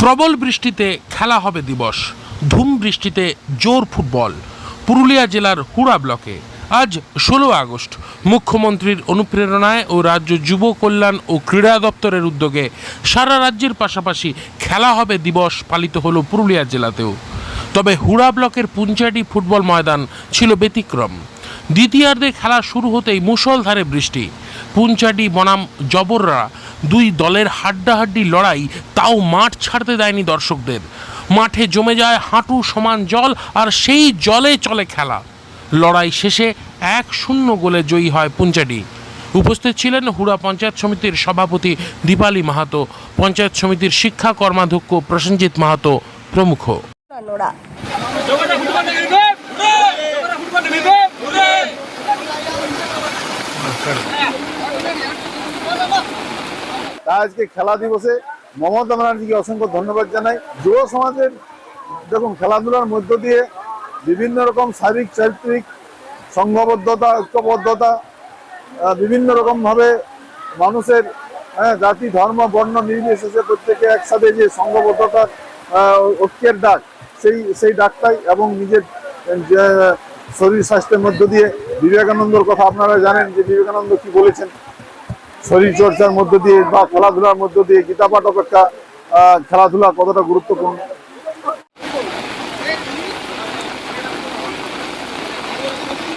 প্রবল বৃষ্টিতে খেলা হবে দিবস, ধুম বৃষ্টিতে জোর ফুটবল। পুরুলিয়া জেলার হুড়া ব্লকে আজ 16 আগস্ট মুখ্যমন্ত্রীর অনুপ্রেরণায় ও রাজ্য যুব কল্যাণ ও ক্রীড়া দপ্তরের উদ্যোগে সারা রাজ্যের পাশাপাশি খেলা হবে দিবস পালিত হলো পুরুলিয়া জেলাতেও। তবে হুড়া ব্লকের পুঞ্চাডি ফুটবল ময়দান ছিল ব্যতিক্রম। দ্বিতীয়ার্ধে খেলা শুরু হতেই মুষলধারে বৃষ্টি। পুঞ্চাডি বনাম জবররা দুই দলের হাড্ডাহাড্ডি লড়াই, তাও মাঠ ছাড়তে দেয়নি দর্শকদের। মাঠে জমে যায় হাঁটু সমান জল, আর সেই জলে চলে খেলা। লড়াই শেষে 1-0 গোলে জয়ী হয় পুঞ্চাডি। উপস্থিত ছিলেন হুড়া পঞ্চায়েত সমিতির সভাপতি দীপালি মাহাতো, পঞ্চায়েত সমিতির শিক্ষা কর্মাধ্যক্ষ প্রসেনজিৎ মাহাতো প্রমুখ। আজকে খেলা দিবসে মমতা ব্যানার্জিকে অসংখ্য ধন্যবাদ জানাই। যুব সমাজের দেখুন খেলাধুলার মধ্য দিয়ে বিভিন্ন রকম শারীরিক চারিত্রিক সংঘবদ্ধতা, ঐক্যবদ্ধতা, বিভিন্ন রকমভাবে মানুষের জাতি ধর্ম বর্ণ নির্বিশেষে প্রত্যেকে একসাথে যে সংঘবদ্ধতার ঐক্যের ডাক, সেই ডাকটাই, এবং নিজের শরীর স্বাস্থ্যের মধ্য দিয়ে বিবেকানন্দর কথা আপনারা জানেন যে বিবেকানন্দ কি বলেছেন, শরীর চর্চার মধ্য দিয়ে বা খেলাধুলার মধ্য দিয়ে গীতা পাঠ অপেক্ষা খেলাধুলা কতটা গুরুত্বপূর্ণ।